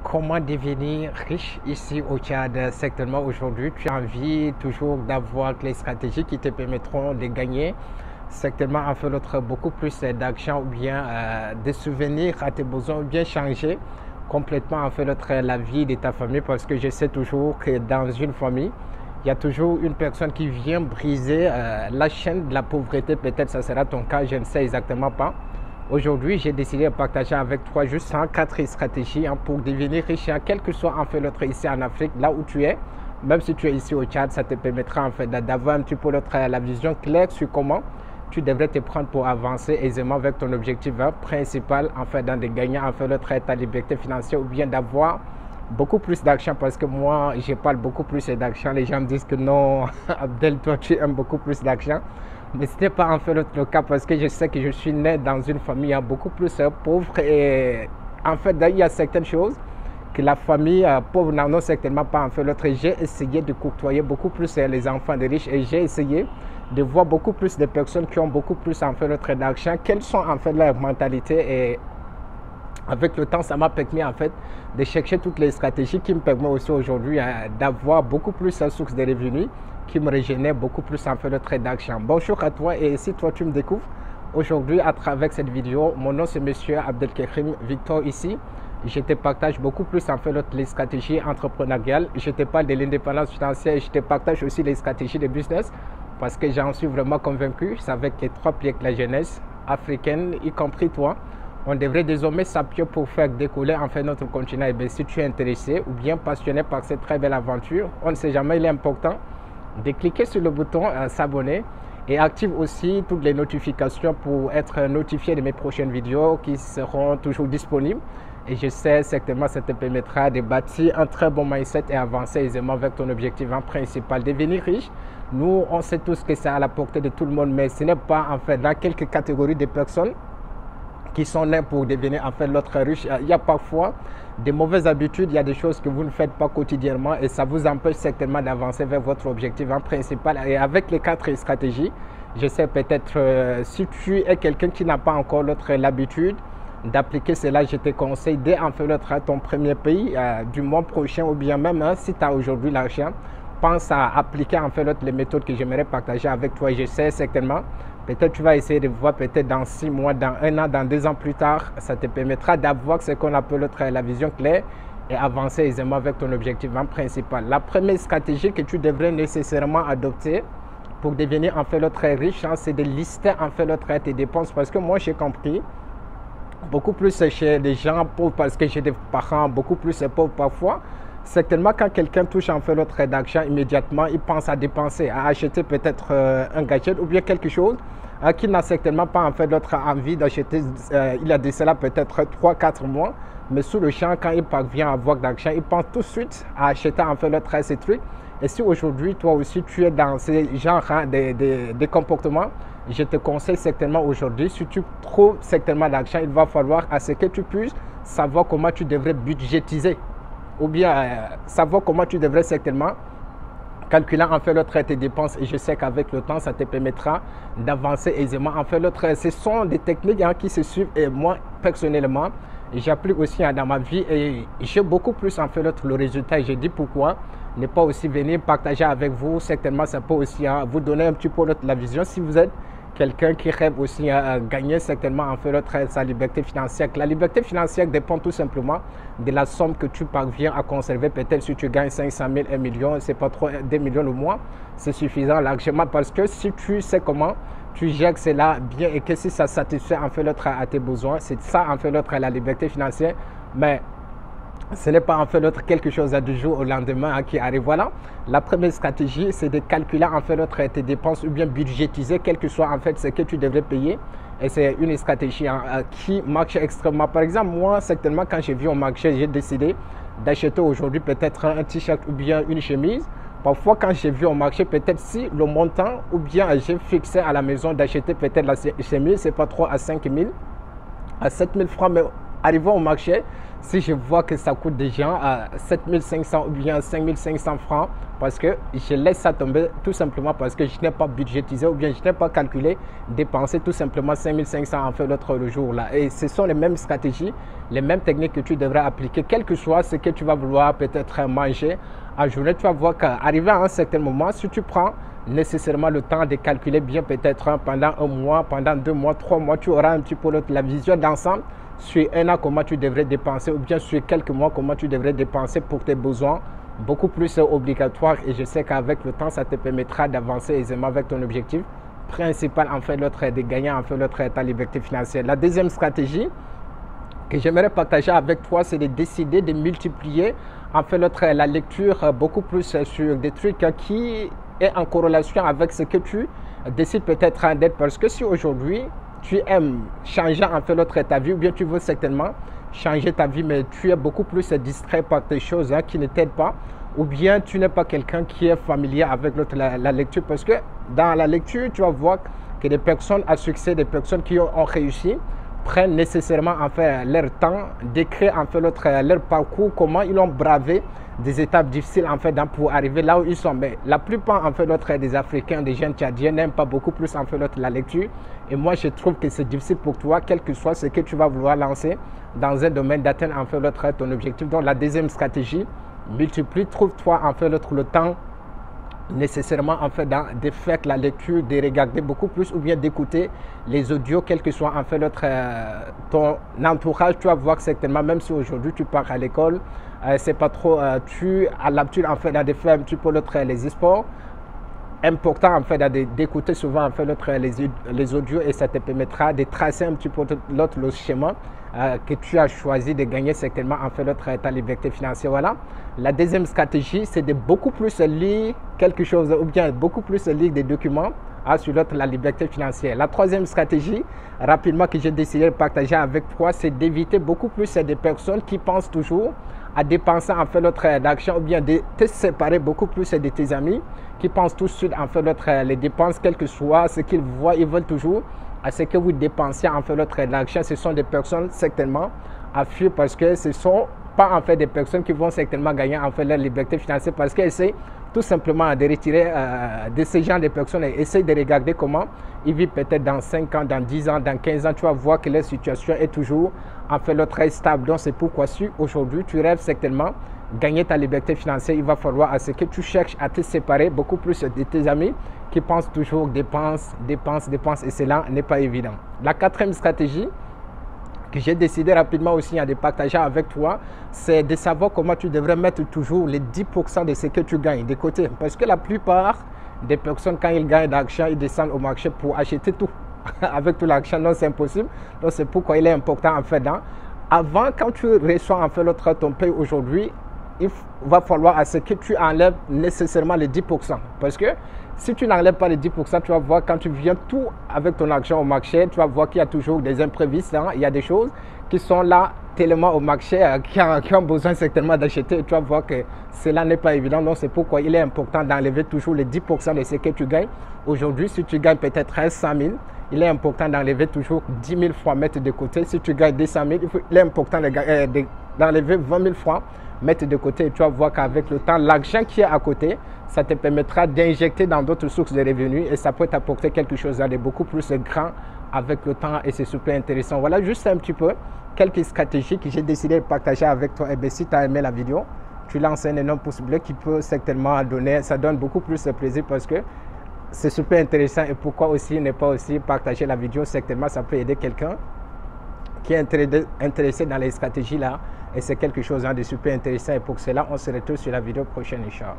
Comment devenir riche ici au Tchad? Certainement aujourd'hui, tu as envie toujours d'avoir les stratégies qui te permettront de gagner. Certainement, en fait, l'autre beaucoup plus d'argent ou bien de souvenir à tes besoins ou bien changer complètement en fait l'autre la vie de ta famille parce que je sais toujours que dans une famille, il y a toujours une personne qui vient briser la chaîne de la pauvreté. Peut-être ça sera ton cas, je ne sais exactement pas. Aujourd'hui, j'ai décidé de partager avec toi juste 4 stratégies pour devenir riche, quel que soit en fait l'autre ici en Afrique, là où tu es. Même si tu es ici au Tchad, ça te permettra en fait d'avoir un petit peu la vision claire sur comment tu devrais te prendre pour avancer aisément avec ton objectif principal, en fait, dans de gagner en fait ta liberté financière ou bien d'avoir beaucoup plus d'argent parce que moi, je parle beaucoup plus d'argent. Les gens me disent que non, Abdel, toi, tu aimes beaucoup plus d'argent. Mais ce n'est pas en fait le cas parce que je sais que je suis né dans une famille beaucoup plus pauvre et en fait, il y a certaines choses que la famille pauvre n'en a certainement pas en fait l'autre. J'ai essayé de côtoyer beaucoup plus les enfants des riches et j'ai essayé de voir beaucoup plus de personnes qui ont beaucoup plus en fait l'autre d'argent, quelles sont en fait leurs mentalités et avec le temps, ça m'a permis en fait de chercher toutes les stratégies qui me permettent aussi aujourd'hui d'avoir beaucoup plus de sources de revenus qui me régénèrent beaucoup plus en fait le trait d'argent. Bonjour à toi et si toi tu me découvres aujourd'hui à travers cette vidéo, mon nom c'est Monsieur Abdelkrim Victor ici. Je te partage beaucoup plus en fait les stratégies entrepreneuriales. Je te parle de l'indépendance financière et je te partage aussi les stratégies de business parce que j'en suis vraiment convaincu. C'est avec les 3 piliers que la jeunesse africaine, y compris toi, on devrait désormais s'appuyer pour faire décoller en fait notre continent. Et bien, si tu es intéressé ou bien passionné par cette très belle aventure, on ne sait jamais, il est important de cliquer sur le bouton s'abonner et active aussi toutes les notifications pour être notifié de mes prochaines vidéos qui seront toujours disponibles. Et je sais certainement ça te permettra de bâtir un très bon mindset et avancer aisément avec ton objectif principal, devenir riche. Nous, on sait tous que c'est à la portée de tout le monde, mais ce n'est pas en fait dans quelques catégories de personnes qui sont nés pour devenir en fait l'autre riche. Il y a parfois des mauvaises habitudes, il y a des choses que vous ne faites pas quotidiennement et ça vous empêche certainement d'avancer vers votre objectif principal. Et avec les 4 stratégies, je sais peut-être si tu es quelqu'un qui n'a pas encore l'habitude d'appliquer cela, je te conseille dès en fait ton premier pays du mois prochain ou bien même si tu as aujourd'hui l'argent, pense à appliquer en fait les méthodes que j'aimerais partager avec toi. Je sais certainement, peut-être tu vas essayer de voir peut-être dans 6 mois, dans 1 an, dans 2 ans plus tard, ça te permettra d'avoir ce qu'on appelle la vision claire et avancer aisément avec ton objectif principal. La première stratégie que tu devrais nécessairement adopter pour devenir en fait riche, c'est de lister en fait tes dépenses parce que moi j'ai compris beaucoup plus chez les gens pauvres parce que j'ai des parents beaucoup plus pauvres parfois. Certainement, quand quelqu'un touche en fait d'argent, immédiatement, il pense à dépenser, à acheter peut-être un gadget ou bien quelque chose qu'il n'a certainement pas en fait envie d'acheter. Il a de cela peut-être 3-4 mois, mais sous le champ, quand il parvient à avoir d'argent, il pense tout de suite à acheter en fait ces trucs. Et si aujourd'hui, toi aussi, tu es dans ce genre de comportements, je te conseille certainement aujourd'hui, si tu trouves certainement d'argent, il va falloir à ce que tu puisses savoir comment tu devrais budgétiser ou bien savoir comment tu devrais certainement calculer en fait tes dépenses et je sais qu'avec le temps ça te permettra d'avancer aisément en fait ce sont des techniques qui se suivent et moi personnellement j'applique aussi dans ma vie et j'ai beaucoup plus en fait le résultat et je dis pourquoi ne pas aussi venir partager avec vous. Certainement ça peut aussi vous donner un petit peu la vision si vous êtes quelqu'un qui rêve aussi à gagner certainement en fait sa liberté financière. La liberté financière dépend tout simplement de la somme que tu parviens à conserver. Peut-être si tu gagnes 500 000, 1 million, c'est pas trop 2 millions le mois, c'est suffisant largement parce que si tu sais comment tu gères cela bien et que si ça satisfait en fait à tes besoins, c'est ça en fait la liberté financière. Mais ce n'est pas en fait quelque chose du jour au lendemain qui arrive. Voilà, la première stratégie, c'est de calculer en fait tes dépenses ou bien budgétiser quel que soit en fait ce que tu devrais payer. Et c'est une stratégie qui marche extrêmement. Par exemple, moi, certainement, quand j'ai vu au marché, j'ai décidé d'acheter aujourd'hui peut-être un t-shirt ou bien une chemise. Parfois, quand j'ai vu au marché, peut-être si le montant ou bien j'ai fixé à la maison d'acheter peut-être la chemise, c'est pas trop à 5 000, à 7 000 francs, mais arrivant au marché, si je vois que ça coûte déjà à 7500 ou bien 5500 francs, parce que je laisse ça tomber tout simplement parce que je n'ai pas budgétisé ou bien je n'ai pas calculé dépenser tout simplement 5500 en fait l'autre jour là. Et ce sont les mêmes stratégies, les mêmes techniques que tu devrais appliquer, quel que soit ce que tu vas vouloir peut-être manger en journée. Tu vas voir qu'arrivé à un certain moment, si tu prends nécessairement le temps de calculer bien peut-être pendant un mois, pendant 2 mois, 3 mois, tu auras un petit peu la vision d'ensemble sur un an comment tu devrais dépenser ou bien sur quelques mois comment tu devrais dépenser pour tes besoins beaucoup plus obligatoires. Et je sais qu'avec le temps, ça te permettra d'avancer aisément avec ton objectif principal, en fait, l'autre est de gagner en fait l'autre est ta liberté financière. La deuxième stratégie que j'aimerais partager avec toi, c'est de décider de multiplier en fait la lecture beaucoup plus sur des trucs qui est en corrélation avec ce que tu décides peut-être d'être. Parce que si aujourd'hui tu aimes changer en fait ta vie ou bien tu veux certainement changer ta vie mais tu es beaucoup plus distrait par des choses qui ne t'aident pas, ou bien tu n'es pas quelqu'un qui est familier avec la lecture, parce que dans la lecture tu vas voir que des personnes à succès, des personnes qui ont réussi prennent nécessairement en fait leur temps d'écrire en fait leur parcours, comment ils ont bravé des étapes difficiles en fait pour arriver là où ils sont. Mais la plupart en fait des Africains, des jeunes Tchadiens n'aiment pas beaucoup plus en fait la lecture. Et moi je trouve que c'est difficile pour toi, quel que soit ce que tu vas vouloir lancer dans un domaine, d'atteindre en fait ton objectif. Donc la deuxième stratégie, multiplie, trouve-toi en fait le temps nécessairement en fait de faire la lecture, de regarder beaucoup plus ou bien d'écouter les audios, quel que soit en fait ton entourage. Tu vas voir certainement, même si aujourd'hui tu pars à l'école, c'est pas trop, tu as l'habitude en fait de faire un petit peu les e-sports, important en fait d'écouter souvent en fait les audios, et ça te permettra de tracer un petit peu le schéma que tu as choisi de gagner certainement en fait ta liberté financière. Voilà. La deuxième stratégie, c'est de beaucoup plus lire quelque chose ou bien beaucoup plus lire des documents sur la liberté financière. La troisième stratégie, rapidement, que j'ai décidé de partager avec toi, c'est d'éviter beaucoup plus des personnes qui pensent toujours à dépenser en fait l'argent, ou bien de te séparer beaucoup plus de tes amis qui pensent tout de suite en fait les dépenses, quel que soit ce qu'ils voient, ils veulent toujours à ce que vous dépensiez en fait l'argent. Ce sont des personnes certainement à fuir, parce que ce ne sont pas en fait des personnes qui vont certainement gagner en fait leur liberté financière, parce qu'elles essaient tout simplement de retirer de ces gens de personnes et essayer de regarder comment ils vivent peut-être dans 5 ans, dans 10 ans, dans 15 ans. Tu vas voir que leur situation est toujours en fait très stable. Donc c'est pourquoi si aujourd'hui tu rêves certainement gagner ta liberté financière, il va falloir à ce que tu cherches à te séparer beaucoup plus de tes amis qui pensent toujours dépenses, et cela n'est pas évident. La quatrième stratégie que j'ai décidé rapidement aussi de partager avec toi, c'est de savoir comment tu devrais mettre toujours les 10% de ce que tu gagnes de côté. Parce que la plupart des personnes, quand ils gagnent d'argent, ils descendent au marché pour acheter tout. Avec tout l'argent, non, c'est impossible. Donc c'est pourquoi il est important en fait, avant, quand tu reçois en fait ton paye aujourd'hui, il va falloir à ce que tu enlèves nécessairement les 10%. Parce que si tu n'enlèves pas les 10%, tu vas voir quand tu viens tout avec ton argent au marché, tu vas voir qu'il y a toujours des imprévus. Il y a des choses qui sont là tellement au marché qui ont besoin certainement d'acheter. Tu vas voir que cela n'est pas évident. Donc c'est pourquoi il est important d'enlever toujours les 10% de ce que tu gagnes. Aujourd'hui, si tu gagnes peut-être 100 000, il est important d'enlever toujours 10 000 francs, mettre de côté. Si tu gagnes 200 000, il est important d'enlever 20 000 francs, mettre de côté. Et tu vas voir qu'avec le temps, l'argent qui est à côté, ça te permettra d'injecter dans d'autres sources de revenus et ça peut t'apporter quelque chose de beaucoup plus grand avec le temps, et c'est super intéressant. Voilà juste un petit peu quelques stratégies que j'ai décidé de partager avec toi. Et bien, si tu as aimé la vidéo, tu lances un énorme pouce bleu qui peut certainement donner, ça donne beaucoup plus de plaisir parce que c'est super intéressant. Et pourquoi aussi ne pas aussi partager la vidéo, certainement ça peut aider quelqu'un qui est intéressé dans les stratégies là, et c'est quelque chose de super intéressant. Et pour cela, on se retrouve sur la vidéo prochaine, Inch'Allah.